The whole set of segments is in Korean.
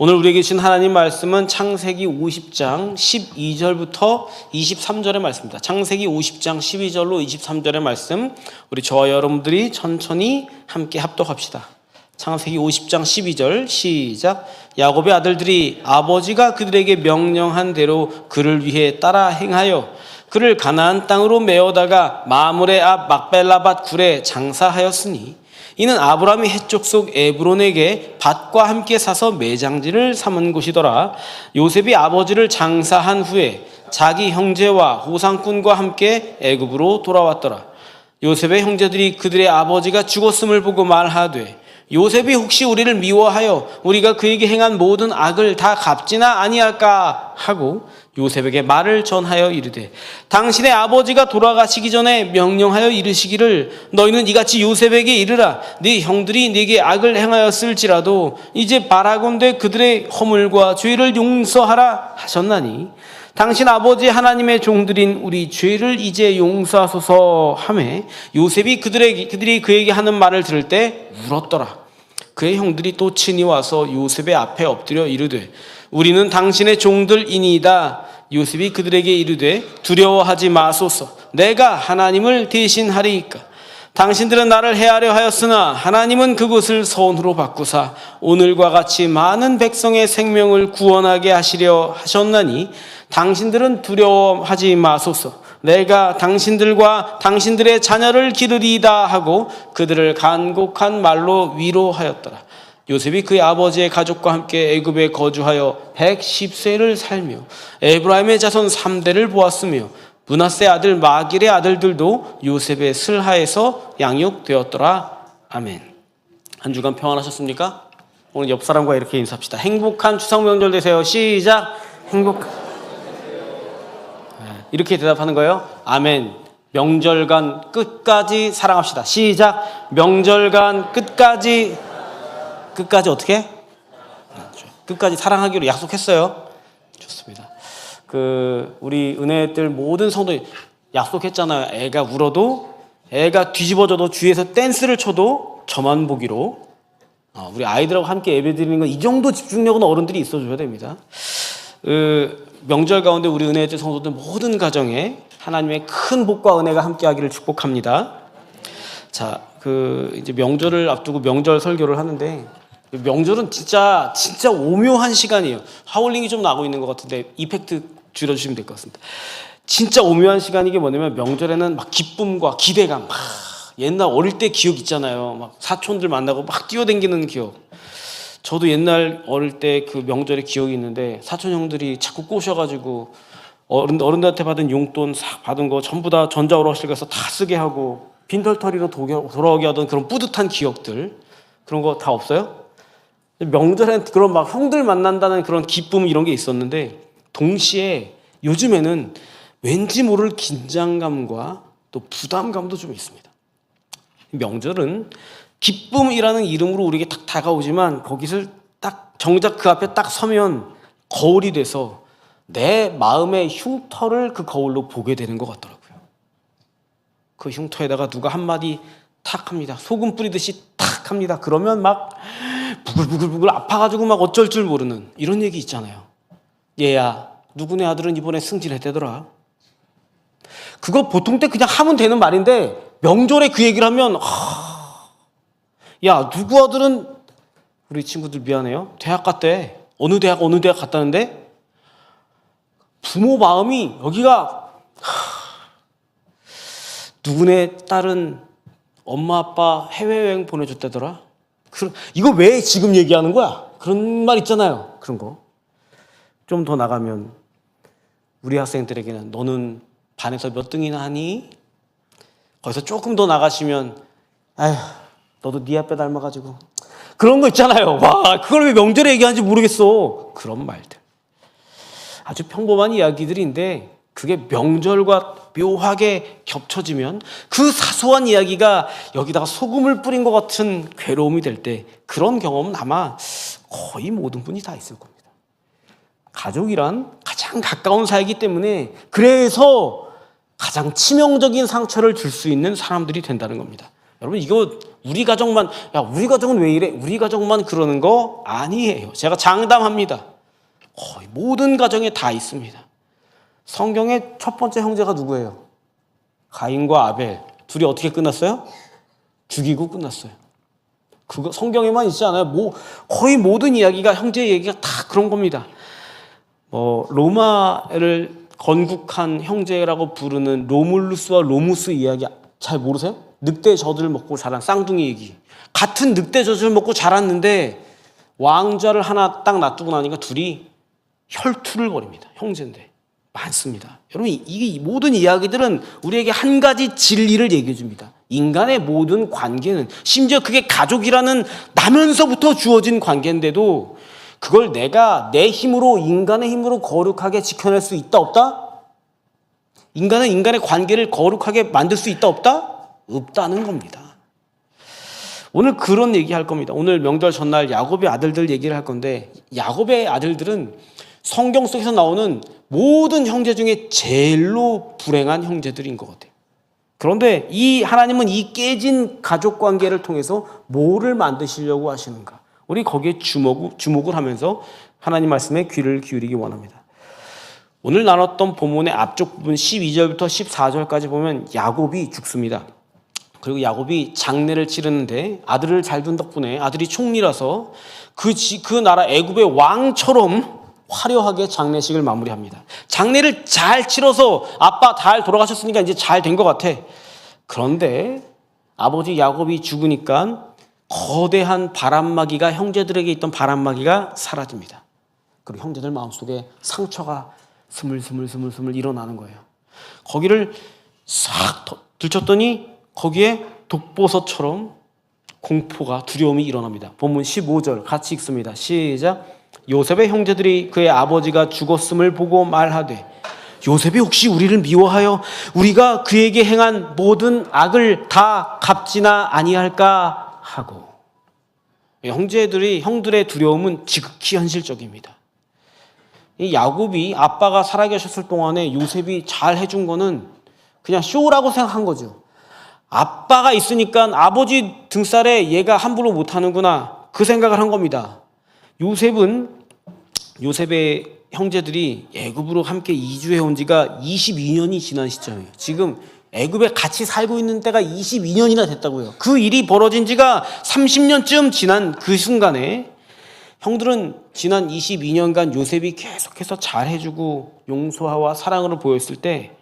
오늘 우리에게 주신 하나님 말씀은 창세기 50장 12절부터 23절의 말씀입니다. 창세기 50장 12절로 23절의 말씀, 우리 저와 여러분들이 천천히 함께 합독합시다. 창세기 50장 12절 시작. 야곱의 아들들이 아버지가 그들에게 명령한 대로 그를 위해 따라 행하여 그를 가나안 땅으로 메어다가 마므레 앞 막벨라밭 굴에 장사하였으니 이는 아브라함이 해쪽 속 에브론에게 밭과 함께 사서 매장지를 삼은 곳이더라. 요셉이 아버지를 장사한 후에 자기 형제와 호상꾼과 함께 애굽으로 돌아왔더라. 요셉의 형제들이 그들의 아버지가 죽었음을 보고 말하되 요셉이 혹시 우리를 미워하여 우리가 그에게 행한 모든 악을 다 갚지나 아니할까 하고 요셉에게 말을 전하여 이르되 당신의 아버지가 돌아가시기 전에 명령하여 이르시기를 너희는 이같이 요셉에게 이르라. 네 형들이 네게 악을 행하였을지라도 이제 바라건대 그들의 허물과 죄를 용서하라 하셨나니 당신 아버지 하나님의 종들인 우리 죄를 이제 용서하소서 하매 요셉이 그들이 그에게 하는 말을 들을 때 울었더라. 그의 형들이 또 친히 와서 요셉의 앞에 엎드려 이르되 우리는 당신의 종들이니이다. 요셉이 그들에게 이르되 두려워하지 마소서. 내가 하나님을 대신하리이까. 당신들은 나를 해하려 하였으나 하나님은 그곳을 선으로 바꾸사 오늘과 같이 많은 백성의 생명을 구원하게 하시려 하셨나니 당신들은 두려워하지 마소서. 내가 당신들과 당신들의 자녀를 기르리이다 하고 그들을 간곡한 말로 위로하였더라. 요셉이 그의 아버지의 가족과 함께 애굽에 거주하여 110세를 살며 에브라임의 자손 3대를 보았으며 므낫세 아들 마길의 아들들도 요셉의 슬하에서 양육되었더라. 아멘. 한 주간 평안하셨습니까? 오늘 옆 사람과 이렇게 인사합시다. 행복한 추석 명절 되세요. 시작. 이렇게 대답하는 거예요. 아멘. 명절간 끝까지 사랑합시다. 시작. 명절간 끝까지 어떻게? 끝까지 사랑하기로 약속했어요. 좋습니다. 우리 은혜들 모든 성도님 약속했잖아요. 애가 울어도, 애가 뒤집어져도 주위에서 댄스를 쳐도 저만 보기로. 우리 아이들하고 함께 예배드리는 건 이 정도 집중력은 어른들이 있어줘야 됩니다. 명절 가운데 우리 은혜의 성도들 모든 가정에 하나님의 큰 복과 은혜가 함께하기를 축복합니다. 자, 이제 명절을 앞두고 명절 설교를 하는데 명절은 진짜 오묘한 시간이에요. 하울링이 좀 나고 있는 것 같은데 이펙트 줄여주시면 될 것 같습니다. 진짜 오묘한 시간이 게 뭐냐면 명절에는 막 기쁨과 기대감, 막 옛날 어릴 때 기억 있잖아요. 막 사촌들 만나고 막 뛰어다니는 기억. 저도 옛날 어릴 때 그 명절의 기억이 있는데 사촌 형들이 자꾸 꼬셔가지고 어른들한테 받은 용돈 싹 받은 거 전부 다 전자오락실 가서 다 쓰게 하고 빈털터리로 돌아오게 하던 그런 뿌듯한 기억들, 그런 거 다 없어요? 명절엔 그런 막 형들 만난다는 그런 기쁨 이런 게 있었는데 동시에 요즘에는 왠지 모를 긴장감과 또 부담감도 좀 있습니다. 명절은 기쁨이라는 이름으로 우리에게 딱 다가오지만 거기서 딱 정작 그 앞에 딱 서면 거울이 돼서 내 마음의 흉터를 그 거울로 보게 되는 것 같더라고요. 그 흉터에다가 누가 한마디 탁 합니다. 소금 뿌리듯이 탁 합니다. 그러면 막 부글부글 아파가지고 막 어쩔 줄 모르는 이런 얘기 있잖아요. 얘야, 누구네 아들은 이번에 승진했대더라. 그거 보통 때 그냥 하면 되는 말인데 명절에 그 얘기를 하면 야, 누구 아들은 우리 친구들 미안해요. 대학 갔대. 어느 대학 갔다는데 부모 마음이 여기가 누구네 딸은 엄마 아빠 해외여행 보내줬다더라. 이거 왜 지금 얘기하는 거야? 그런 말 있잖아요. 그런 거. 좀 더 나가면 우리 학생들에게는 너는 반에서 몇 등이나 하니? 거기서 조금 더 나가시면 아휴 너도 네 아빠 닮아가지고 그런 거 있잖아요. 와, 그걸 왜 명절에 얘기하는지 모르겠어. 그런 말들 아주 평범한 이야기들인데 그게 명절과 묘하게 겹쳐지면 그 사소한 이야기가 여기다가 소금을 뿌린 것 같은 괴로움이 될 때 그런 경험은 아마 거의 모든 분이 다 있을 겁니다. 가족이란 가장 가까운 사이기 때문에 그래서 가장 치명적인 상처를 줄 수 있는 사람들이 된다는 겁니다. 여러분 이거 우리 가정만 우리 가정은 왜 이래? 우리 가정만 그러는 거 아니에요. 제가 장담합니다. 거의 모든 가정에 다 있습니다. 성경의 첫 번째 형제가 누구예요? 가인과 아벨. 둘이 어떻게 끝났어요? 죽이고 끝났어요. 그거 성경에만 있지 않아요. 거의 모든 이야기가 형제 얘기가 다 그런 겁니다. 로마를 건국한 형제라고 부르는 로물루스와 로무스 이야기 잘 모르세요? 늑대 젖을 먹고 자란 쌍둥이 얘기. 같은 늑대 젖을 먹고 자랐는데 왕좌를 하나 딱 놔두고 나니까 둘이 혈투를 벌입니다. 형제인데 많습니다. 여러분 이 모든 이야기들은 우리에게 한 가지 진리를 얘기해 줍니다. 인간의 모든 관계는 심지어 그게 가족이라는 나면서부터 주어진 관계인데도 그걸 내가 내 힘으로 인간의 힘으로 거룩하게 지켜낼 수 있다 없다? 인간은 인간의 관계를 거룩하게 만들 수 있다 없다? 없다는 겁니다. 오늘 그런 얘기할 겁니다. 오늘 명절 전날 야곱의 아들들 얘기를 할 건데 야곱의 아들들은 성경 속에서 나오는 모든 형제 중에 제일로 불행한 형제들인 것 같아요. 그런데 하나님은 이 깨진 가족 관계를 통해서 뭐를 만드시려고 하시는가? 우리 거기에 주목을 하면서 하나님 말씀에 귀를 기울이기 원합니다. 오늘 나눴던 본문의 앞쪽 부분 12절부터 14절까지 보면 야곱이 죽습니다. 그리고 야곱이 장례를 치르는데 아들을 잘 둔 덕분에 아들이 총리라서 그 나라 애굽의 왕처럼 화려하게 장례식을 마무리합니다. 장례를 잘 치러서 아빠 잘 돌아가셨으니까 이제 잘 된 것 같아. 그런데 아버지 야곱이 죽으니까 거대한 바람막이가 형제들에게 있던 바람막이가 사라집니다. 그리고 형제들 마음속에 상처가 스물스물 일어나는 거예요. 거기를 싹 들쳤더니 거기에 독버섯처럼 공포가 두려움이 일어납니다. 본문 15절 같이 읽습니다. 시작. 요셉의 형제들이 그의 아버지가 죽었음을 보고 말하되 요셉이 혹시 우리를 미워하여 우리가 그에게 행한 모든 악을 다 갚지나 아니할까 하고. 형들의 두려움은 지극히 현실적입니다. 이 야곱이 아빠가 살아계셨을 동안에 요셉이 잘 해준 거는 그냥 쇼라고 생각한 거죠. 아빠가 있으니까 아버지 등살에 얘가 함부로 못하는구나 그 생각을 한 겁니다. 요셉의 형제들이 애굽으로 함께 이주해 온 지가 22년이 지난 시점이에요. 지금 애굽에 같이 살고 있는 때가 22년이나 됐다고요. 그 일이 벌어진 지가 30년쯤 지난 그 순간에 형들은 지난 22년간 요셉이 계속해서 잘해주고 용서와 사랑을 보였을 때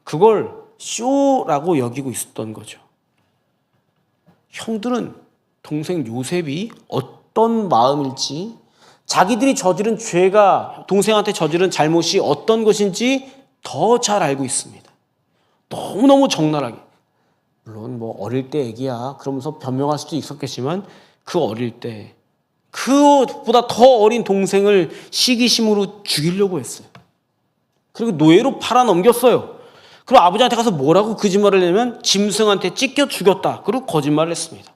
그걸 쇼라고 여기고 있었던 거죠. 형들은 동생 요셉이 어떤 마음일지 자기들이 저지른 죄가 동생한테 저지른 잘못이 어떤 것인지 더 잘 알고 있습니다. 너무너무 적나라하게. 물론 어릴 때 애기야 그러면서 변명할 수도 있었겠지만 그 어릴 때 그보다 더 어린 동생을 시기심으로 죽이려고 했어요. 그리고 노예로 팔아 넘겼어요. 그리고 아버지한테 가서 뭐라고 거짓말을 내면 짐승한테 찢겨 죽였다. 그리고 거짓말을 했습니다.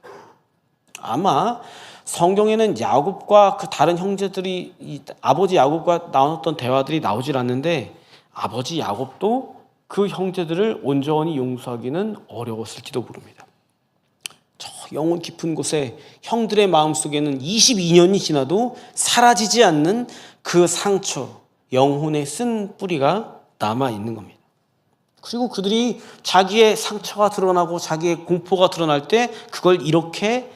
아마 성경에는 야곱과 그 다른 형제들이 아버지 야곱과 나눴던 대화들이 나오질 않는데 아버지 야곱도 그 형제들을 온전히 용서하기는 어려웠을지도 모릅니다. 저 영혼 깊은 곳에 형들의 마음속에는 22년이 지나도 사라지지 않는 그 상처, 영혼의 쓴 뿌리가 남아있는 겁니다. 그리고 그들이 자기의 상처가 드러나고 자기의 공포가 드러날 때 그걸 이렇게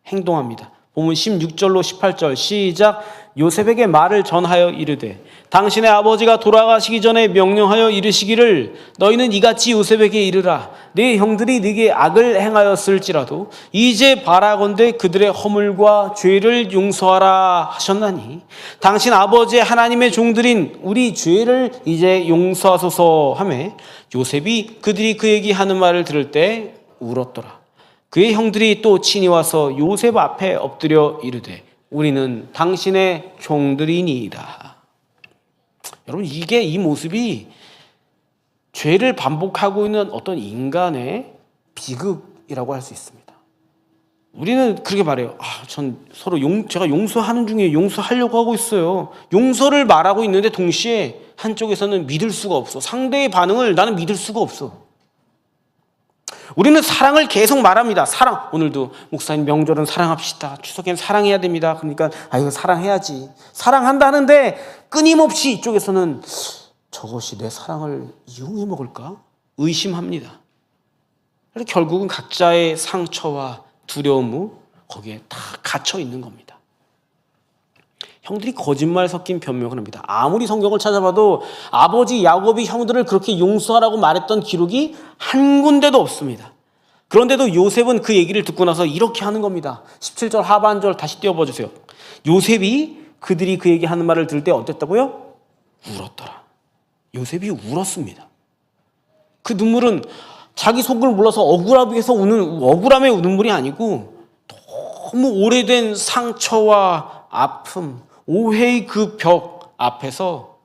행동합니다. 보면 16절로 18절 시작. 요셉에게 말을 전하여 이르되 당신의 아버지가 돌아가시기 전에 명령하여 이르시기를 너희는 이같이 요셉에게 이르라. 네 형들이 네게 악을 행하였을지라도 이제 바라건대 그들의 허물과 죄를 용서하라 하셨나니 당신 아버지의 하나님의 종들인 우리 죄를 이제 용서하소서 하매 요셉이 그들이 그에게 하는 말을 들을 때 울었더라. 그의 형들이 또 친히 와서 요셉 앞에 엎드려 이르되 우리는 당신의 종들이니이다. 여러분 이 모습이 죄를 반복하고 있는 어떤 인간의 비극이라고 할 수 있습니다. 우리는 그렇게 말해요. 전 서로 제가 용서하는 중에 용서하려고 하고 있어요. 용서를 말하고 있는데 동시에 한쪽에서는 믿을 수가 없어. 상대의 반응을 나는 믿을 수가 없어. 우리는 사랑을 계속 말합니다. 사랑. 오늘도 목사님 명절은 사랑합시다. 추석엔 사랑해야 됩니다. 그러니까 이거 사랑해야지. 사랑한다는데 끊임없이 이쪽에서는 저것이 내 사랑을 이용해 먹을까? 의심합니다. 그래서 결국은 각자의 상처와 두려움 거기에 다 갇혀 있는 겁니다. 형들이 거짓말 섞인 변명을 합니다. 아무리 성경을 찾아봐도 아버지 야곱이 형들을 그렇게 용서하라고 말했던 기록이 한 군데도 없습니다. 그런데도 요셉은 그 얘기를 듣고 나서 이렇게 하는 겁니다. 17절 하반절 다시 띄워봐 주세요. 요셉이 그들이 그 얘기하는 말을 들을 때 어땠다고요? 울었더라. 요셉이 울었습니다. 그 눈물은 자기 속을 몰라서 억울함에서 우는, 억울함의 눈물이 아니고 너무 오래된 상처와 아픔, 오해의 그 벽 앞에서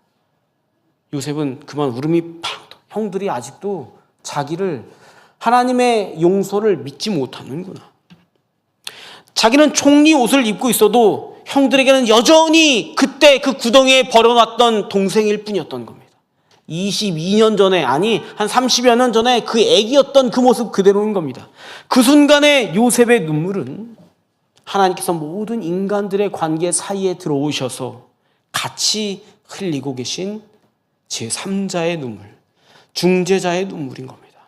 요셉은 그만 울음이 팡. 형들이 아직도 자기를 하나님의 용서를 믿지 못하는구나. 자기는 총리 옷을 입고 있어도 형들에게는 여전히 그때 그 구덩이에 버려놨던 동생일 뿐이었던 겁니다. 22년 전에, 아니 한 30여 년 전에 그 애기였던 그 모습 그대로인 겁니다. 그 순간에 요셉의 눈물은 하나님께서 모든 인간들의 관계 사이에 들어오셔서 같이 흘리고 계신 제3자의 눈물, 중재자의 눈물인 겁니다.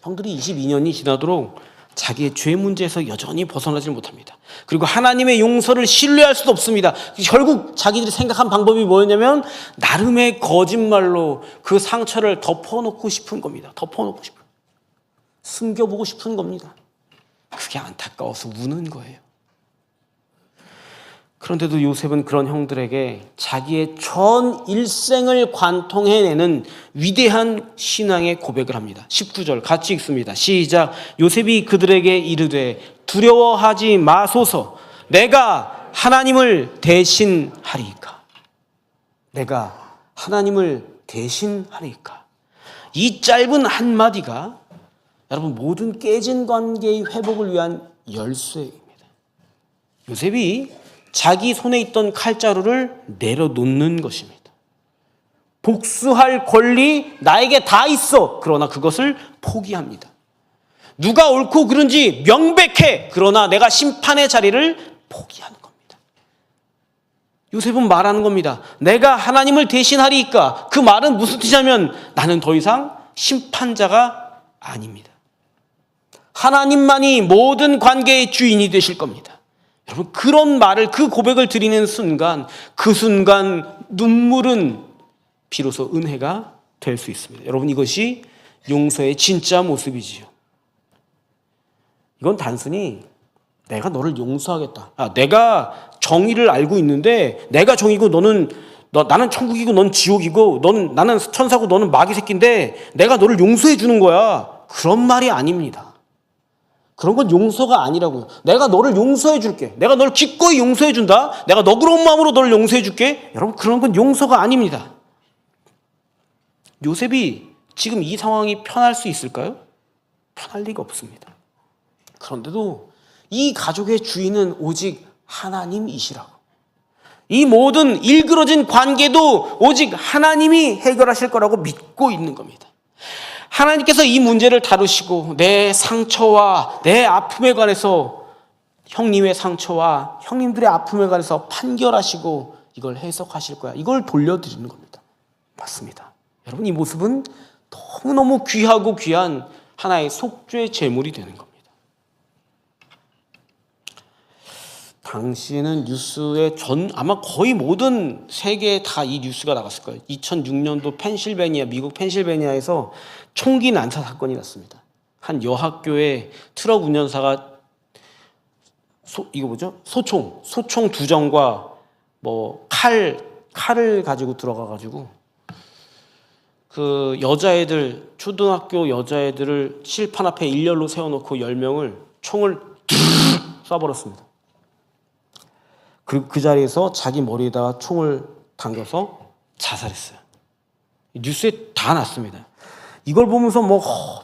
형들이 22년이 지나도록 자기의 죄 문제에서 여전히 벗어나지 못합니다. 그리고 하나님의 용서를 신뢰할 수도 없습니다. 결국 자기들이 생각한 방법이 뭐였냐면 나름의 거짓말로 그 상처를 덮어놓고 싶은 겁니다. 덮어놓고 싶은, 숨겨보고 싶은 겁니다. 그게 안타까워서 우는 거예요. 그런데도 요셉은 그런 형들에게 자기의 전 일생을 관통해내는 위대한 신앙의 고백을 합니다. 19절 같이 읽습니다. 시작. 요셉이 그들에게 이르되 두려워하지 마소서. 내가 하나님을 대신하리이까. 내가 하나님을 대신하리이까. 이 짧은 한마디가 여러분 모든 깨진 관계의 회복을 위한 열쇠입니다. 요셉이 자기 손에 있던 칼자루를 내려놓는 것입니다. 복수할 권리 나에게 다 있어. 그러나 그것을 포기합니다. 누가 옳고 그른지 명백해. 그러나 내가 심판의 자리를 포기하는 겁니다. 요셉은 말하는 겁니다. 내가 하나님을 대신하리이까. 그 말은 무슨 뜻이냐면 나는 더 이상 심판자가 아닙니다. 하나님만이 모든 관계의 주인이 되실 겁니다. 여러분 그런 말을, 그 고백을 드리는 순간, 그 순간 눈물은 비로소 은혜가 될 수 있습니다. 여러분 이것이 용서의 진짜 모습이지요. 이건 단순히 내가 너를 용서하겠다. 내가 정의를 알고 있는데 내가 정의고 나는 천국이고 넌 지옥이고 나는 천사고 너는 마귀 새끼인데 내가 너를 용서해 주는 거야. 그런 말이 아닙니다. 그런 건 용서가 아니라고요. 내가 너를 용서해 줄게. 내가 너를 기꺼이 용서해 준다. 내가 너그러운 마음으로 너를 용서해 줄게. 여러분 그런 건 용서가 아닙니다. 요셉이 지금 이 상황이 편할 수 있을까요? 편할 리가 없습니다. 그런데도 이 가족의 주인은 오직 하나님이시라고. 이 모든 일그러진 관계도 오직 하나님이 해결하실 거라고 믿고 있는 겁니다. 하나님께서 이 문제를 다루시고 내 상처와 내 아픔에 관해서, 형님의 상처와 형님들의 아픔에 관해서 판결하시고 이걸 해석하실 거야. 이걸 돌려드리는 겁니다. 맞습니다. 여러분 이 모습은 너무너무 귀하고 귀한 하나의 속죄 제물이 되는 겁니다. 당시에는 뉴스에 아마 거의 모든 세계에 다 이 뉴스가 나갔을 거예요. 2006년도 미국 펜실베니아에서 총기 난사 사건이 났습니다. 한 여학교에 트럭 운전사가 소총 2정과 칼을 가지고 들어가가지고 그 여자애들, 초등학교 여자애들을 칠판 앞에 일렬로 세워놓고 10명을 총을 쏴버렸습니다. 그리고 그 자리에서 자기 머리에다가 총을 당겨서 자살했어요. 뉴스에 다 났습니다. 이걸 보면서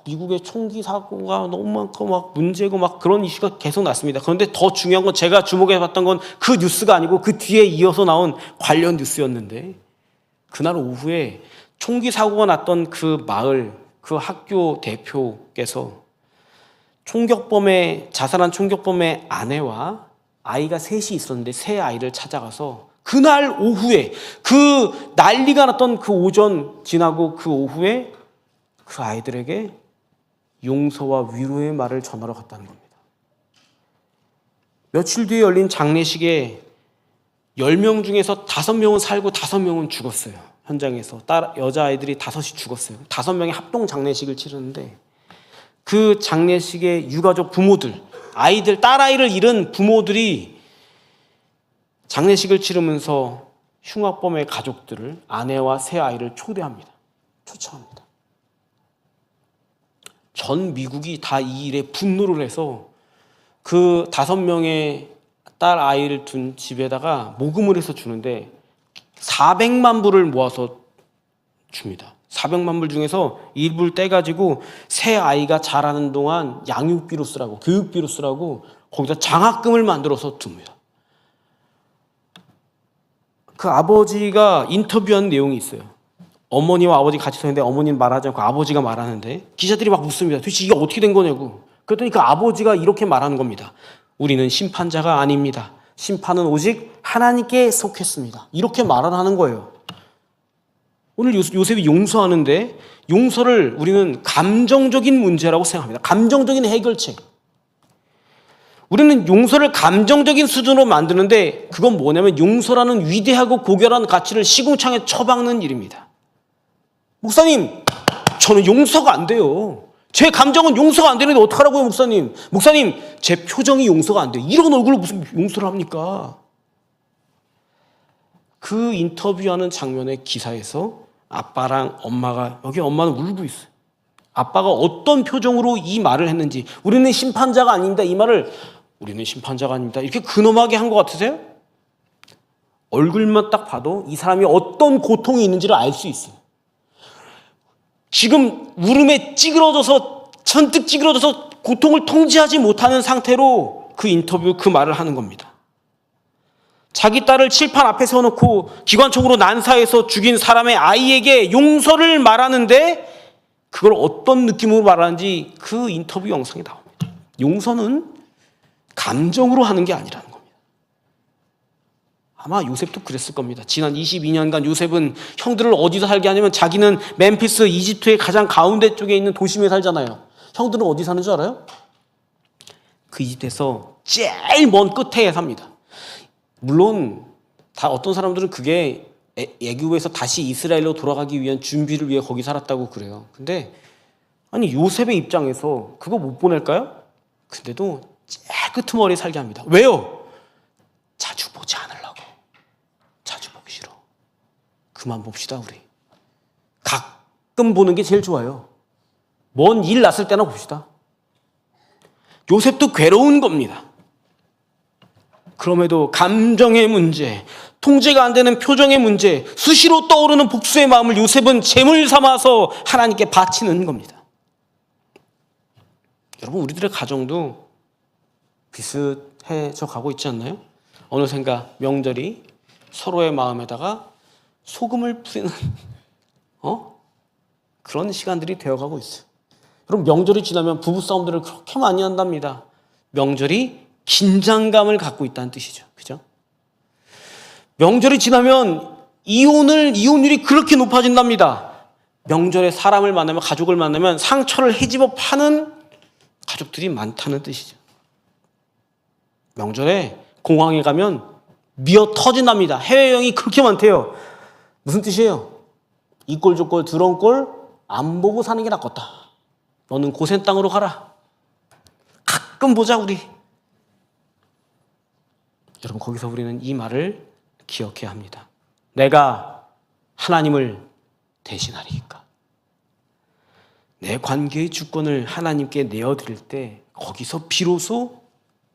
미국의 총기 사고가 너무 많고 문제고 그런 이슈가 계속 났습니다. 그런데 더 중요한 건 제가 주목해봤던 건 그 뉴스가 아니고 그 뒤에 이어서 나온 관련 뉴스였는데, 그날 오후에 총기 사고가 났던 그 마을, 그 학교 대표께서 자살한 총격범의 아내와 아이가 셋이 있었는데 세 아이를 찾아가서 그날 오후에 그 난리가 났던 그 오전 지나고 그 오후에 그 아이들에게 용서와 위로의 말을 전하러 갔다는 겁니다. 며칠 뒤에 열린 장례식에 10명 중에서 5명은 살고 5명은 죽었어요. 현장에서 여자아이들이 5이 죽었어요. 5명의 합동 장례식을 치르는데 그 장례식에 유가족 부모들, 딸아이를 잃은 부모들이 장례식을 치르면서 흉악범의 가족들을, 아내와 세 아이를 초대합니다. 초청합니다. 전 미국이 다 이 일에 분노를 해서 그 5명의 딸 아이를 둔 집에다가 모금을 해서 주는데 400만 불을 모아서 줍니다. 400만 불 중에서 일부를 떼가지고 새 아이가 자라는 동안 양육비로 쓰라고, 교육비로 쓰라고 거기다 장학금을 만들어서 둡니다. 그 아버지가 인터뷰한 내용이 있어요. 어머니와 아버지 같이 서 있는데 어머니는 말하지 않고 아버지가 말하는데 기자들이 막 묻습니다. 도대체 이게 어떻게 된 거냐고. 그랬더니 그 아버지가 이렇게 말하는 겁니다. 우리는 심판자가 아닙니다. 심판은 오직 하나님께 속했습니다. 이렇게 말을 하는 거예요. 오늘 요셉이 용서하는데 용서를 우리는 감정적인 문제라고 생각합니다. 감정적인 해결책. 우리는 용서를 감정적인 수준으로 만드는데 그건 뭐냐면 용서라는 위대하고 고결한 가치를 시궁창에 처박는 일입니다. 목사님, 저는 용서가 안 돼요. 제 감정은 용서가 안 되는데 어떡하라고요, 목사님? 목사님, 제 표정이 용서가 안 돼요. 이런 얼굴로 무슨 용서를 합니까? 그 인터뷰하는 장면의 기사에서 아빠랑 엄마가, 여기 엄마는 울고 있어요. 아빠가 어떤 표정으로 이 말을 했는지, 우리는 심판자가 아닙니다. 이 말을 우리는 심판자가 아닙니다. 이렇게 근엄하게 한 것 같으세요? 얼굴만 딱 봐도 이 사람이 어떤 고통이 있는지를 알 수 있어요. 지금 울음에 찌그러져서 천뜩 찌그러져서 고통을 통제하지 못하는 상태로 그 인터뷰, 그 말을 하는 겁니다. 자기 딸을 칠판 앞에 세워놓고 기관총으로 난사해서 죽인 사람의 아이에게 용서를 말하는데 그걸 어떤 느낌으로 말하는지 그 인터뷰 영상이 나옵니다. 용서는 감정으로 하는 게 아니라는 겁니다. 아마 요셉도 그랬을 겁니다. 지난 22년간 요셉은 형들을 어디서 살게 하냐면 자기는 멤피스, 이집트의 가장 가운데 쪽에 있는 도심에 살잖아요. 형들은 어디 사는 줄 알아요? 그 이집트에서 제일 먼 끝에 삽니다. 물론 다 어떤 사람들은 그게 애굽에서 다시 이스라엘로 돌아가기 위한 준비를 위해 거기 살았다고 그래요. 근데 아니 요셉의 입장에서 그거 못 보낼까요? 근데도 제일 끄트머리에 살게 합니다. 왜요? 자주 보지 않으려고. 자주 보기 싫어. 그만 봅시다 우리. 가끔 보는 게 제일 좋아요. 먼 일 났을 때나 봅시다. 요셉도 괴로운 겁니다. 그럼에도 감정의 문제, 통제가 안 되는 표정의 문제, 수시로 떠오르는 복수의 마음을 요셉은 재물 삼아서 하나님께 바치는 겁니다. 여러분, 우리들의 가정도 비슷해져 가고 있지 않나요? 어느샌가 명절이 서로의 마음에다가 소금을 뿌리는 그런 시간들이 되어가고 있어요. 여러분, 명절이 지나면 부부싸움들을 그렇게 많이 한답니다. 명절이 긴장감을 갖고 있다는 뜻이죠. 그죠? 명절이 지나면 이혼율이 그렇게 높아진답니다. 명절에 사람을 만나면, 가족을 만나면 상처를 헤집어 파는 가족들이 많다는 뜻이죠. 명절에 공항에 가면 미어 터진답니다. 해외여행이 그렇게 많대요. 무슨 뜻이에요? 이 꼴 저 꼴 더러운 꼴 안 보고 사는 게 낫겠다. 너는 고센 땅으로 가라. 가끔 보자 우리. 여러분, 거기서 우리는 이 말을 기억해야 합니다. 내가 하나님을 대신하리까. 내 관계의 주권을 하나님께 내어드릴 때 거기서 비로소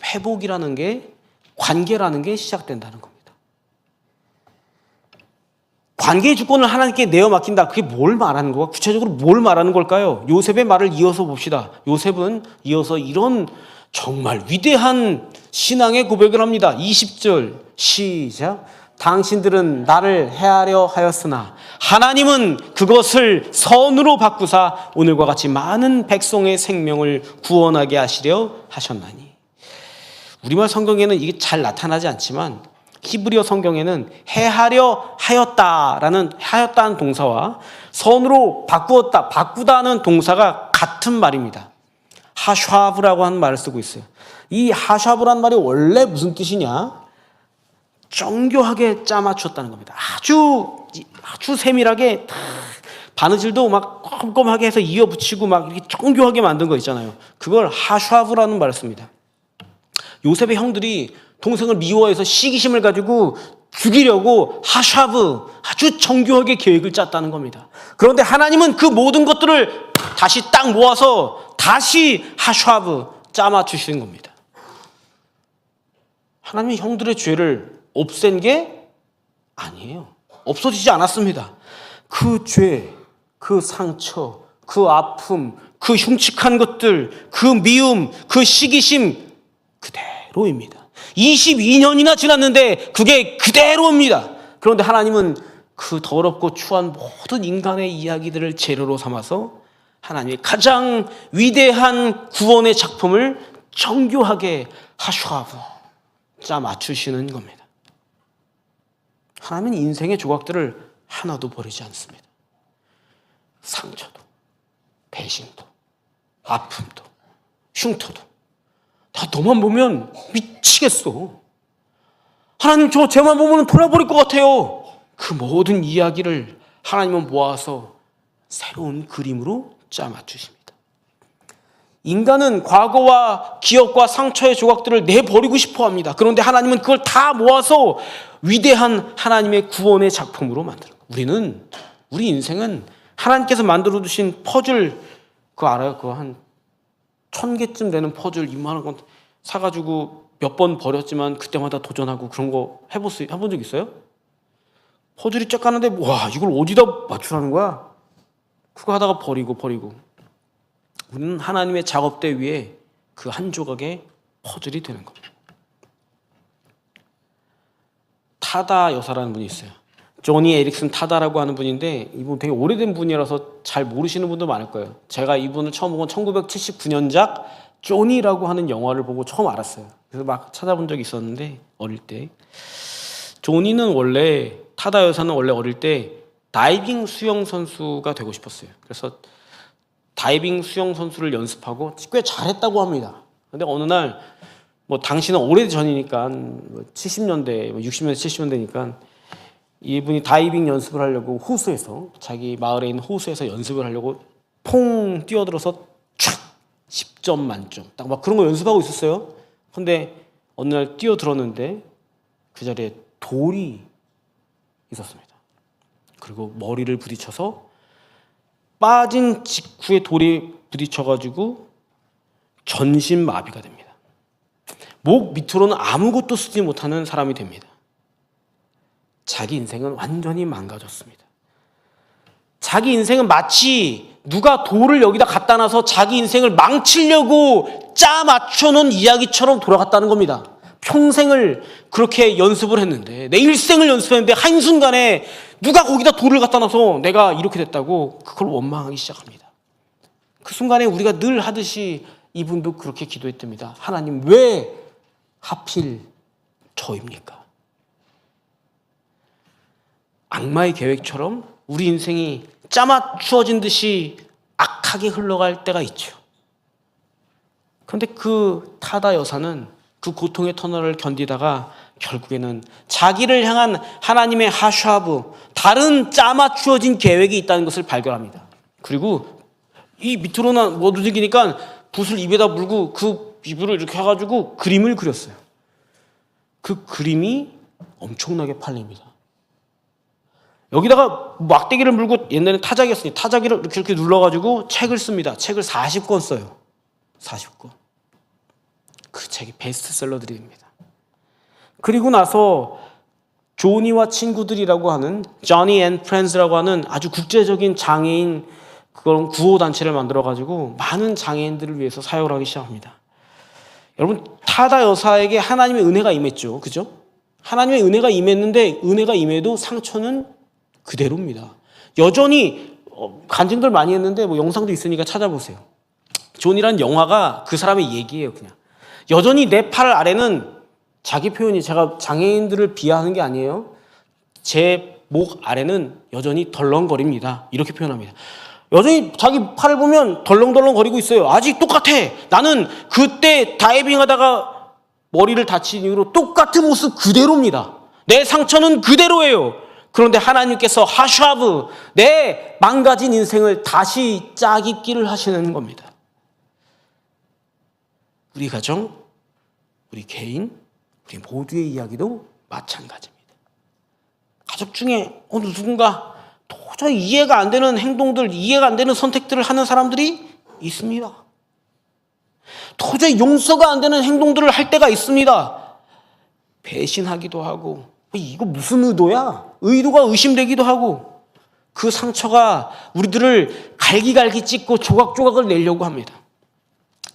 회복이라는 게, 관계라는 게 시작된다는 겁니다. 관계의 주권을 하나님께 내어 맡긴다. 그게 뭘 말하는 거야? 구체적으로 뭘 말하는 걸까요? 요셉의 말을 이어서 봅시다. 요셉은 이어서 이런 정말 위대한 신앙의 고백을 합니다. 20절 시작. 당신들은 나를 해하려 하였으나 하나님은 그것을 선으로 바꾸사 오늘과 같이 많은 백성의 생명을 구원하게 하시려 하셨나니. 우리말 성경에는 이게 잘 나타나지 않지만 히브리어 성경에는 해하려 하였다는 동사와 선으로 바꾸다는 동사가 같은 말입니다. 하샤브라고 하는 말을 쓰고 있어요. 이 하샤브라는 말이 원래 무슨 뜻이냐? 정교하게 짜맞췄다는 겁니다. 아주 세밀하게 바느질도 막 꼼꼼하게 해서 이어붙이고 막 이렇게 정교하게 만든 거 있잖아요. 그걸 하샤브라는 말을 씁니다. 요셉의 형들이 동생을 미워해서 시기심을 가지고 죽이려고 하샤브, 아주 정교하게 계획을 짰다는 겁니다. 그런데 하나님은 그 모든 것들을 다시 딱 모아서 다시 하샤브 짜맞추시는 겁니다. 하나님이 형들의 죄를 없앤 게 아니에요. 없어지지 않았습니다. 그 죄, 그 상처, 그 아픔, 그 흉측한 것들, 그 미움, 그 시기심 그대로입니다. 22년이나 지났는데 그게 그대로입니다. 그런데 하나님은 그 더럽고 추한 모든 인간의 이야기들을 재료로 삼아서 하나님의 가장 위대한 구원의 작품을 정교하게 하샤브 짜 맞추시는 겁니다. 하나님은 인생의 조각들을 하나도 버리지 않습니다. 상처도, 배신도, 아픔도, 흉터도 다 너만 보면 미치겠어. 하나님 저 쟤만 보면 돌아버릴 것 같아요. 그 모든 이야기를 하나님은 모아서 새로운 그림으로 짜 맞추십니다. 인간은 과거와 기억과 상처의 조각들을 내버리고 싶어 합니다. 그런데 하나님은 그걸 다 모아서 위대한 하나님의 구원의 작품으로 만드는 거예요. 우리 인생은 하나님께서 만들어 두신 퍼즐, 그거 알아요? 그거 한 1000개쯤 되는 퍼즐 이만한 건 사가지고 몇 번 버렸지만 그때마다 도전하고 그런 거 해본 적 있어요? 퍼즐이 쫙 가는데 와 이걸 어디다 맞추라는 거야? 그거 하다가 버리고 우리는 하나님의 작업대 위에 그 한 조각의 퍼즐이 되는 겁니다. 타다 여사라는 분이 있어요. 조니 에릭슨 타다라고 하는 분인데 이분 되게 오래된 분이라서 잘 모르시는 분도 많을 거예요. 제가 이분을 처음 본 1979년작 조니라고 하는 영화를 보고 처음 알았어요. 그래서 막 찾아본 적이 있었는데 어릴 때 조니는 원래 타다 여사는 원래 어릴 때 다이빙 수영 선수가 되고 싶었어요. 그래서 다이빙 수영 선수를 연습하고 꽤 잘했다고 합니다. 근데 어느 날 뭐 당시는 오래전이니까 70년대, 60년대, 70년대니까 이분이 다이빙 연습을 하려고 호수에서 자기 마을에 있는 호수에서 연습을 하려고 퐁 뛰어들어서 촥 10점 만점 딱 막 그런 거 연습하고 있었어요. 근데 어느 날 뛰어들었는데 그 자리에 돌이 있었습니다. 그리고 머리를 부딪혀서 빠진 직후에 돌이 부딪혀가지고 전신마비가 됩니다. 목 밑으로는 아무것도 쓰지 못하는 사람이 됩니다. 자기 인생은 완전히 망가졌습니다. 자기 인생은 마치 누가 돌을 여기다 갖다 놔서 자기 인생을 망치려고 짜 맞춰놓은 이야기처럼 돌아갔다는 겁니다. 평생을 그렇게 연습을 했는데 내 일생을 연습했는데 한순간에 누가 거기다 돌을 갖다 놔서 내가 이렇게 됐다고 그걸 원망하기 시작합니다. 그 순간에 우리가 늘 하듯이 이분도 그렇게 기도했답니다. 하나님 왜 하필 저입니까? 악마의 계획처럼 우리 인생이 짜맞추어진 듯이 악하게 흘러갈 때가 있죠. 그런데 그 타다 여사는 그 고통의 터널을 견디다가 결국에는 자기를 향한 하나님의 하샤브, 다른 짜맞추어진 계획이 있다는 것을 발견합니다. 그리고 이 밑으로는 못 움직이니까 붓을 입에다 물고 그 비브를 이렇게 해가지고 그림을 그렸어요. 그 그림이 엄청나게 팔립니다. 여기다가 막대기를 물고 옛날에 타자기였으니 타자기를 이렇게 눌러가지고 책을 씁니다. 책을 40권 써요. 40권. 그 책이 베스트셀러들이 됩니다. 그리고 나서 조니와 친구들이라고 하는 Johnny and Friends라고 하는 아주 국제적인 장애인 그런 구호단체를 만들어가지고 많은 장애인들을 위해서 사역을 하기 시작합니다. 여러분 타다 여사에게 하나님의 은혜가 임했죠. 그죠? 하나님의 은혜가 임했는데 은혜가 임해도 상처는 그대로입니다. 여전히 간증들 많이 했는데 뭐 영상도 있으니까 찾아보세요. 존이란 영화가 그 사람의 얘기예요. 그냥 여전히 내 팔 아래는 자기 표현이 제가 장애인들을 비하하는 게 아니에요. 제 목 아래는 여전히 덜렁거립니다. 이렇게 표현합니다. 여전히 자기 팔을 보면 덜렁덜렁 거리고 있어요. 아직 똑같아. 나는 그때 다이빙 하다가 머리를 다친 이후로 똑같은 모습 그대로입니다. 내 상처는 그대로예요. 그런데 하나님께서 하샤브, 내 망가진 인생을 다시 짜깁기를 하시는 겁니다. 우리 가정, 우리 개인, 우리 모두의 이야기도 마찬가지입니다. 가족 중에 어느 누군가 도저히 이해가 안 되는 행동들, 이해가 안 되는 선택들을 하는 사람들이 있습니다. 도저히 용서가 안 되는 행동들을 할 때가 있습니다. 배신하기도 하고, 이거 무슨 의도야? 의도가 의심되기도 하고, 그 상처가 우리들을 갈기갈기 찢고 조각조각을 내려고 합니다.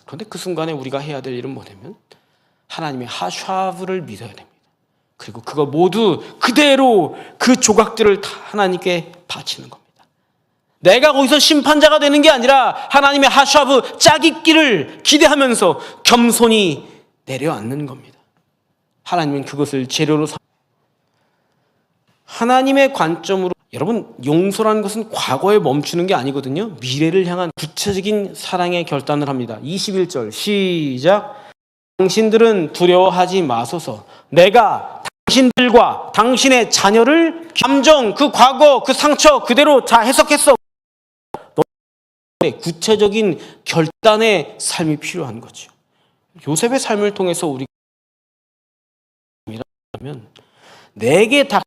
그런데 그 순간에 우리가 해야 될 일은 뭐냐면 하나님의 하샤브를 믿어야 됩니다. 그리고 그거 모두 그대로 그 조각들을 다 하나님께 바치는 겁니다. 내가 거기서 심판자가 되는 게 아니라 하나님의 하샤브 짜깁기를 기대하면서 겸손히 내려앉는 겁니다. 하나님은 그것을 재료로 하나님의 관점으로, 여러분, 용서라는 것은 과거에 멈추는 게 아니거든요. 미래를 향한 구체적인 사랑의 결단을 합니다. 21절 시작. 당신들은 두려워하지 마소서. 내가 당신들과 당신의 자녀를 감정, 그 과거, 그 상처 그대로 다 해석했어. 구체적인 결단의 삶이 필요한 거죠. 요셉의 삶을 통해서 우리가 내게 다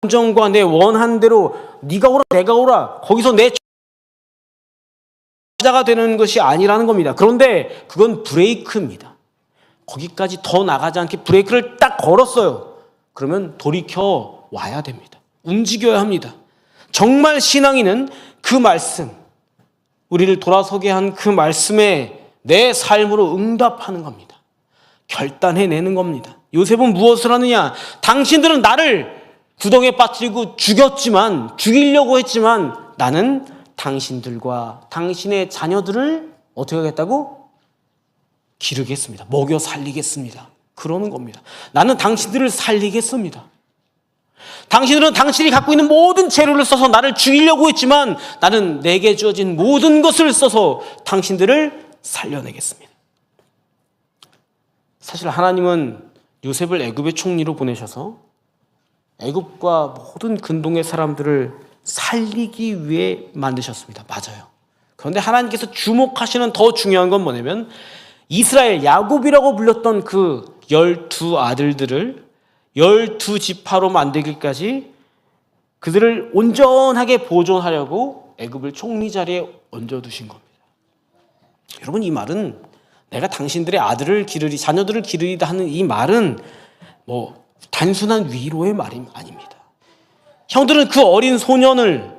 감정과 내 원한 대로 네가 오라 내가 오라 거기서 내 자가 되는 것이 아니라는 겁니다. 그런데 그건 브레이크입니다. 거기까지 더 나가지 않게 브레이크를 딱 걸었어요. 그러면 돌이켜 와야 됩니다. 움직여야 합니다. 정말 신앙인은 그 말씀, 우리를 돌아서게 한 그 말씀에 내 삶으로 응답하는 겁니다. 결단해내는 겁니다. 요셉은 무엇을 하느냐? 당신들은 나를 구덩이에 빠뜨리고 죽이려고 했지만 나는 당신들과 당신의 자녀들을 어떻게 하겠다고? 기르겠습니다. 먹여 살리겠습니다. 그러는 겁니다. 나는 당신들을 살리겠습니다. 당신들은 당신이 갖고 있는 모든 재료를 써서 나를 죽이려고 했지만 나는 내게 주어진 모든 것을 써서 당신들을 살려내겠습니다. 사실 하나님은 요셉을 애굽의 총리로 보내셔서 애굽과 모든 근동의 사람들을 살리기 위해 만드셨습니다. 맞아요. 그런데 하나님께서 주목하시는 더 중요한 건 뭐냐면 이스라엘 야곱이라고 불렸던 그 12아들들을 12지파로 만들기까지 그들을 온전하게 보존하려고 애굽을 총리 자리에 얹어두신 겁니다. 여러분, 이 말은 내가 당신들의 아들을 기르리, 자녀들을 기르리다 하는 이 말은 뭐 단순한 위로의 말이 아닙니다. 형들은 그 어린 소년을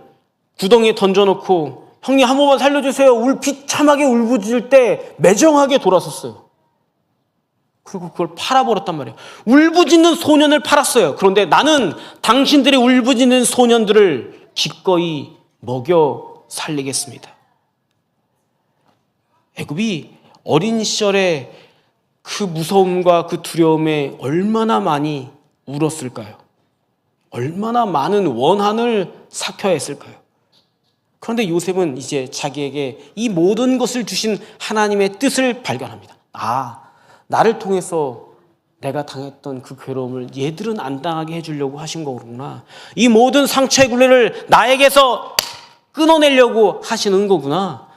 구덩이에 던져놓고 형님 한 번만 살려주세요. 비참하게 울부짖을 때 매정하게 돌아섰어요. 그리고 그걸 팔아버렸단 말이에요. 울부짖는 소년을 팔았어요. 그런데 나는 당신들이 울부짖는 소년들을 기꺼이 먹여 살리겠습니다. 애굽이 어린 시절에 그 무서움과 그 두려움에 얼마나 많이 울었을까요? 얼마나 많은 원한을 삭혀야 했을까요? 그런데 요셉은 이제 자기에게 이 모든 것을 주신 하나님의 뜻을 발견합니다. 나를 통해서 내가 당했던 그 괴로움을 얘들은 안 당하게 해주려고 하신 거구나. 이 모든 상처의 굴레를 나에게서 끊어내려고 하시는 거구나.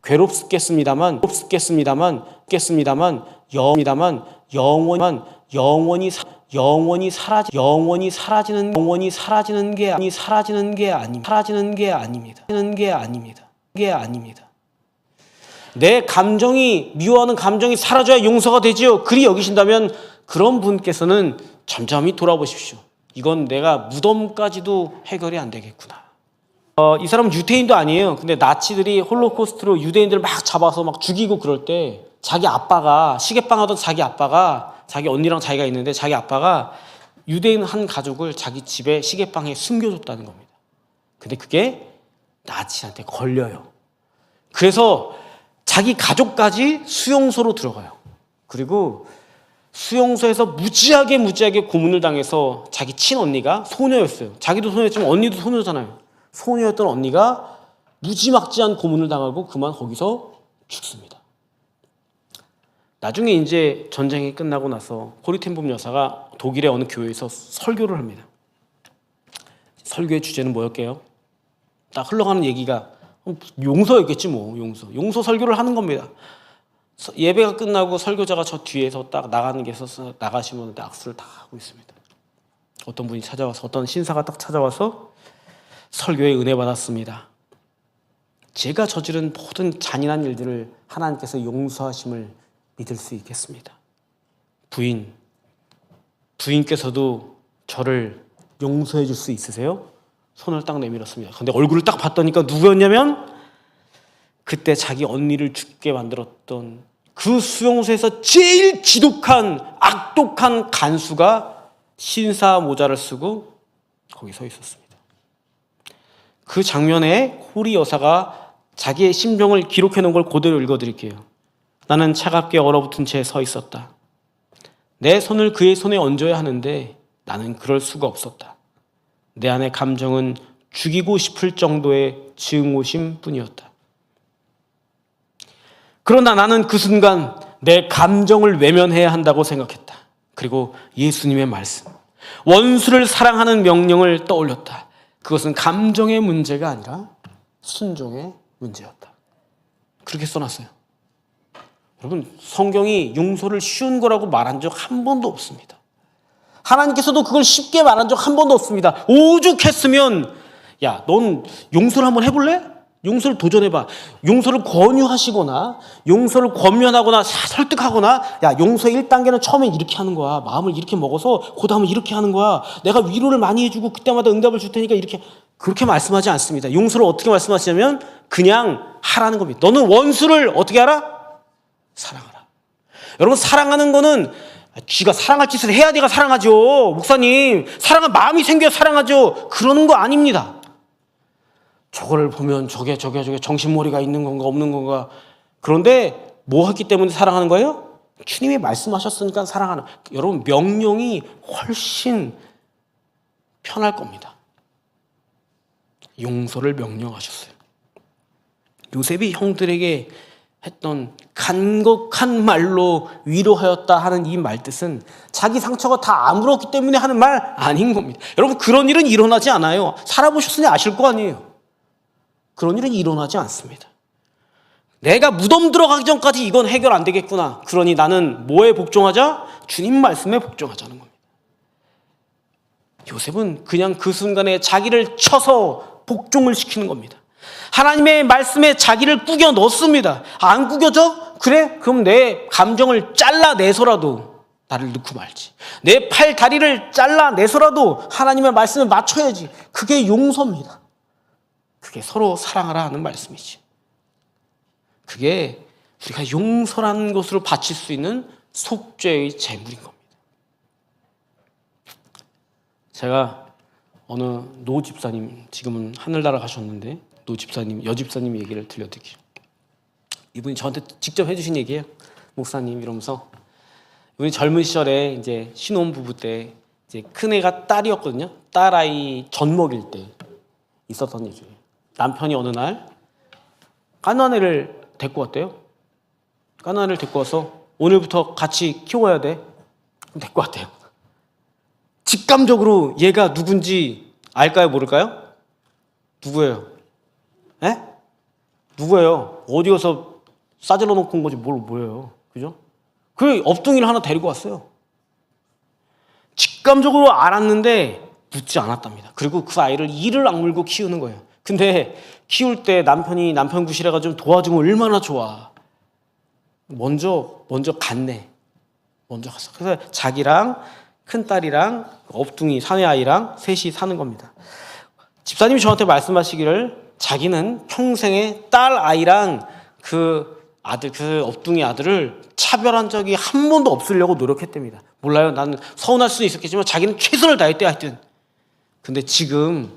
괴롭겠습니다만 영원히 사라지는 게 아닙니다. 내 감정이, 미워하는 감정이 사라져야 용서가 되지요. 그리 여기신다면 그런 분께서는 잠잠히 돌아보십시오. 이건 내가 무덤까지도 해결이 안 되겠구나. 이 사람은 유대인도 아니에요. 근데 나치들이 홀로코스트로 유대인들을 막 잡아서 막 죽이고 그럴 때 자기 아빠가, 시계빵 하던 자기 아빠가 자기 언니랑 자기가 있는데 자기 아빠가 유대인 한 가족을 자기 집에 시계방에 숨겨줬다는 겁니다. 근데 그게 나치한테 걸려요. 그래서 자기 가족까지 수용소로 들어가요. 그리고 수용소에서 무지하게 고문을 당해서 자기 친언니가 소녀였어요. 자기도 소녀였지만 언니도 소녀잖아요. 소녀였던 언니가 무지막지한 고문을 당하고 그만 거기서 죽습니다. 나중에 이제 전쟁이 끝나고 나서 코리텐봄 여사가 독일의 어느 교회에서 설교를 합니다. 설교의 주제는 뭐였게요? 딱 흘러가는 얘기가 용서였겠지 뭐. 용서 설교를 하는 겁니다. 예배가 끝나고 설교자가 저 뒤에서 딱 나가는 게 있어서 나가시면 악수를 다 하고 있습니다. 어떤 분이 찾아와서, 어떤 신사가 딱 찾아와서 설교에 은혜 받았습니다. 제가 저지른 모든 잔인한 일들을 하나님께서 용서하심을 믿을 수 있겠습니다. 부인께서도 저를 용서해 줄 수 있으세요? 손을 딱 내밀었습니다. 근데 얼굴을 딱 봤더니까 누구였냐면 그때 자기 언니를 죽게 만들었던 그 수용소에서 제일 지독한 악독한 간수가 신사 모자를 쓰고 거기 서 있었습니다. 그 장면에 호리 여사가 자기의 심정을 기록해 놓은 걸 그대로 읽어드릴게요. 나는 차갑게 얼어붙은 채 서 있었다. 내 손을 그의 손에 얹어야 하는데 나는 그럴 수가 없었다. 내 안의 감정은 죽이고 싶을 정도의 증오심 뿐이었다. 그러나 나는 그 순간 내 감정을 외면해야 한다고 생각했다. 그리고 예수님의 말씀, 원수를 사랑하는 명령을 떠올렸다. 그것은 감정의 문제가 아니라 순종의 문제였다. 그렇게 써놨어요. 여러분, 성경이 용서를 쉬운 거라고 말한 적 한 번도 없습니다. 하나님께서도 그걸 쉽게 말한 적 한 번도 없습니다. 오죽했으면 야, 넌 용서를 한번 해볼래? 용서를 도전해봐. 용서를 권유하시거나 용서를 권면하거나 설득하거나 야, 용서의 1단계는 처음엔 이렇게 하는 거야. 마음을 이렇게 먹어서 그 다음에 이렇게 하는 거야. 내가 위로를 많이 해주고 그때마다 응답을 줄 테니까 이렇게. 그렇게 말씀하지 않습니다. 용서를 어떻게 말씀하시냐면 그냥 하라는 겁니다. 너는 원수를 어떻게 하라? 사랑하라. 여러분, 사랑하는 거는 쥐가 사랑할 짓을 해야 내가 사랑하죠. 목사님, 사랑은 마음이 생겨야 사랑하죠. 그러는 거 아닙니다. 저거를 보면 저게 정신머리가 있는 건가 없는 건가. 그런데 뭐 했기 때문에 사랑하는 거예요? 주님이 말씀하셨으니까 사랑하는. 여러분, 명령이 훨씬 편할 겁니다. 용서를 명령하셨어요. 요셉이 형들에게 했던 간곡한 말로 위로하였다 하는 이 말뜻은 자기 상처가 다 아물었기 때문에 하는 말 아닌 겁니다. 여러분, 그런 일은 일어나지 않아요. 살아보셨으니 아실 거 아니에요. 그런 일은 일어나지 않습니다. 내가 무덤 들어가기 전까지 이건 해결 안 되겠구나. 그러니 나는 뭐에 복종하자? 주님 말씀에 복종하자는 겁니다. 요셉은 그냥 그 순간에 자기를 쳐서 복종을 시키는 겁니다. 하나님의 말씀에 자기를 꾸겨 넣습니다. 안 꾸겨져? 그래? 그럼 내 감정을 잘라내서라도 나를 넣고 말지. 내 팔, 다리를 잘라내서라도 하나님의 말씀에 맞춰야지. 그게 용서입니다. 그게 서로 사랑하라 하는 말씀이지. 그게 우리가 용서라는 것으로 바칠 수 있는 속죄의 제물인 겁니다. 제가 어느 노 집사님, 지금은 하늘나라 가셨는데 노 집사님, 여 집사님 얘기를 들려드릴게요. 이분이 저한테 직접 해주신 얘기예요. 목사님 이러면서 이분이 젊은 시절에 이제 신혼부부 때 이제 큰애가 딸이었거든요. 딸아이 젖 먹일 때 있었던 얘기예요. 남편이 어느 날 깐난애를 데리고 왔대요. 깐난애를 데리고 와서 오늘부터 같이 키워야 돼. 데리고 왔대요. 직감적으로 얘가 누군지 알까요? 모를까요? 누구예요? 에? 누구예요? 어디 가서 싸질러 놓고 온 거지 뭐예요? 그죠? 그 업둥이를 하나 데리고 왔어요. 직감적으로 알았는데 묻지 않았답니다. 그리고 그 아이를 이를 악물고 키우는 거예요. 근데 키울 때 남편이 남편 구실해가지고 좀 도와주면 얼마나 좋아. 먼저 갔네. 먼저 갔어. 그래서 자기랑 큰딸이랑 업둥이 사내아이랑 셋이 사는 겁니다. 집사님이 저한테 말씀하시기를 자기는 평생에 딸아이랑 그 아들, 그 업둥이 아들을 차별한 적이 한 번도 없으려고 노력했답니다. 몰라요. 나는 서운할 수는 있었겠지만 자기는 최선을 다했대 하여튼. 근데 지금은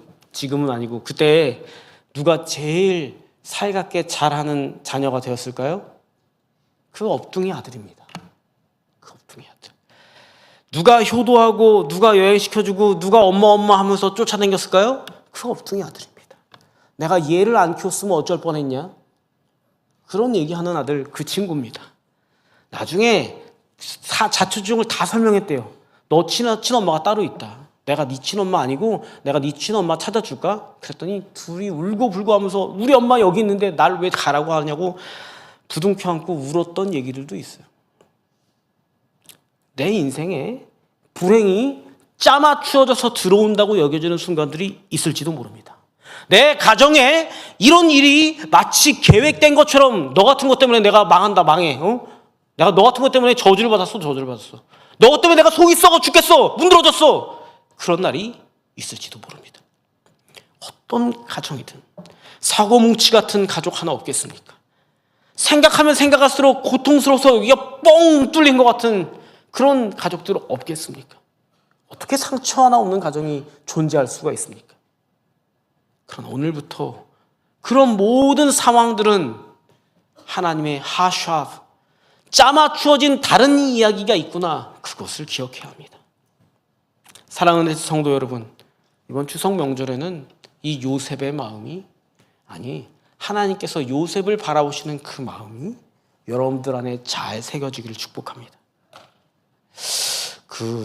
아니고 그때 누가 제일 살갑게 잘하는 자녀가 되었을까요? 그 업둥이 아들입니다. 그 업둥이 아들. 누가 효도하고 누가 여행시켜주고 누가 엄마 하면서 쫓아다녔을까요? 그 업둥이 아들입니다. 내가 얘를 안 키웠으면 어쩔 뻔했냐? 그런 얘기하는 아들, 그 친구입니다. 나중에 자초지종을 다 설명했대요. 너 친엄마가 따로 있다. 내가 네 친엄마 아니고 내가 네 친엄마 찾아줄까? 그랬더니 둘이 울고불고 하면서 우리 엄마 여기 있는데 날 왜 가라고 하냐고 부둥켜 안고 울었던 얘기들도 있어요. 내 인생에 불행이 짜맞추어져서 들어온다고 여겨지는 순간들이 있을지도 모릅니다. 내 가정에 이런 일이 마치 계획된 것처럼 너 같은 것 때문에 내가 망한다, 망해. 내가 너 같은 것 때문에 저주를 받았어. 너 때문에 내가 속이 썩어 죽겠어. 문드러졌어. 그런 날이 있을지도 모릅니다. 어떤 가정이든 사고뭉치 같은 가족 하나 없겠습니까? 생각하면 생각할수록 고통스러워서 여기가 뻥 뚫린 것 같은 그런 가족들 없겠습니까? 어떻게 상처 하나 없는 가정이 존재할 수가 있습니까? 그러나 오늘부터 그런 모든 상황들은 하나님의 하샤브, 짜맞추어진 다른 이야기가 있구나, 그것을 기억해야 합니다. 사랑하는 성도 여러분, 이번 추석 명절에는 이 요셉의 마음이, 아니 하나님께서 요셉을 바라보시는 그 마음이 여러분들 안에 잘 새겨지기를 축복합니다.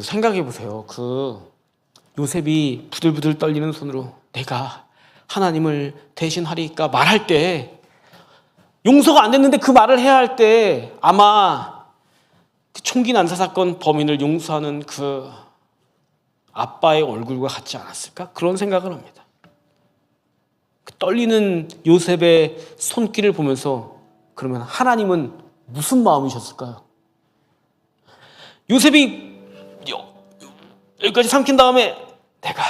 생각해 보세요. 요셉이 부들부들 떨리는 손으로 내가 하나님을 대신하리까 말할 때, 용서가 안 됐는데 그 말을 해야 할 때 아마 그 총기 난사 사건 범인을 용서하는 그 아빠의 얼굴과 같지 않았을까? 그런 생각을 합니다. 그 떨리는 요셉의 손길을 보면서 그러면 하나님은 무슨 마음이셨을까요? 요셉이 여기까지 삼킨 다음에 내가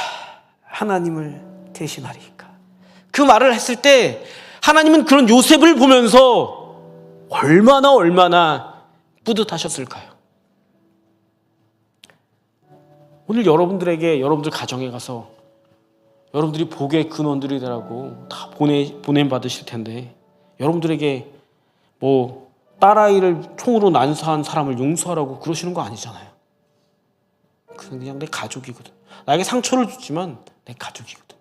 하나님을 대신하리까, 그 말을 했을 때 하나님은 그런 요셉을 보면서 얼마나 뿌듯하셨을까요? 오늘 여러분들 가정에 가서 여러분들이 복의 근원들이 되라고 다 보냄 받으실 텐데, 여러분들에게 뭐 딸아이를 총으로 난사한 사람을 용서하라고 그러시는 거 아니잖아요. 그냥 내 가족이거든. 나에게 상처를 줬지만 내 가족이거든.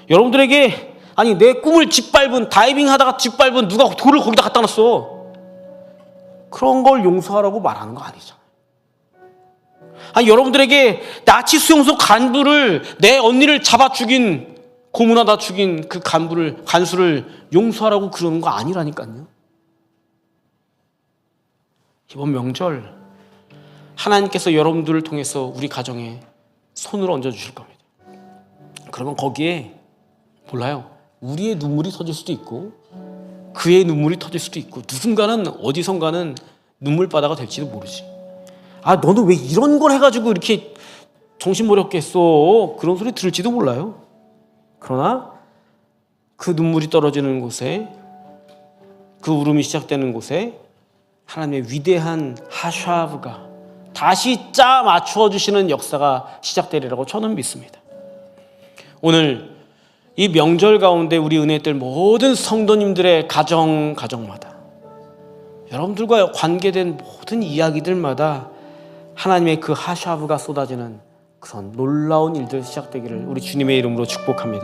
여러분들에게, 아니 내 꿈을 짓밟은, 다이빙 하다가 짓밟은 누가 돌을 거기다 갖다 놨어, 그런 걸 용서하라고 말하는 거 아니잖아요. 아니 여러분들에게 나치 수용소 간부를, 내 언니를 잡아 죽인, 고문하다 죽인 그 간수를 용서하라고 그러는 거 아니라니까요. 이번 명절 하나님께서 여러분들을 통해서 우리 가정에 손을 얹어주실 겁니다. 그러면 거기에 몰라요, 우리의 눈물이 터질 수도 있고 그의 눈물이 터질 수도 있고 누군가는 어디선가는 눈물바다가 될지도 모르지. 아 너는 왜 이런 걸 해가지고 이렇게 정신머리없게 했어, 그런 소리 들을지도 몰라요. 그러나 그 눈물이 떨어지는 곳에, 그 울음이 시작되는 곳에 하나님의 위대한 하샤브가 다시 짜 맞추어 주시는 역사가 시작되리라고 저는 믿습니다. 오늘 이 명절 가운데 우리 은혜들 모든 성도님들의 가정마다 여러분들과 관계된 모든 이야기들마다 하나님의 그 하샤브가 쏟아지는 그런 놀라운 일들 시작되기를 우리 주님의 이름으로 축복합니다.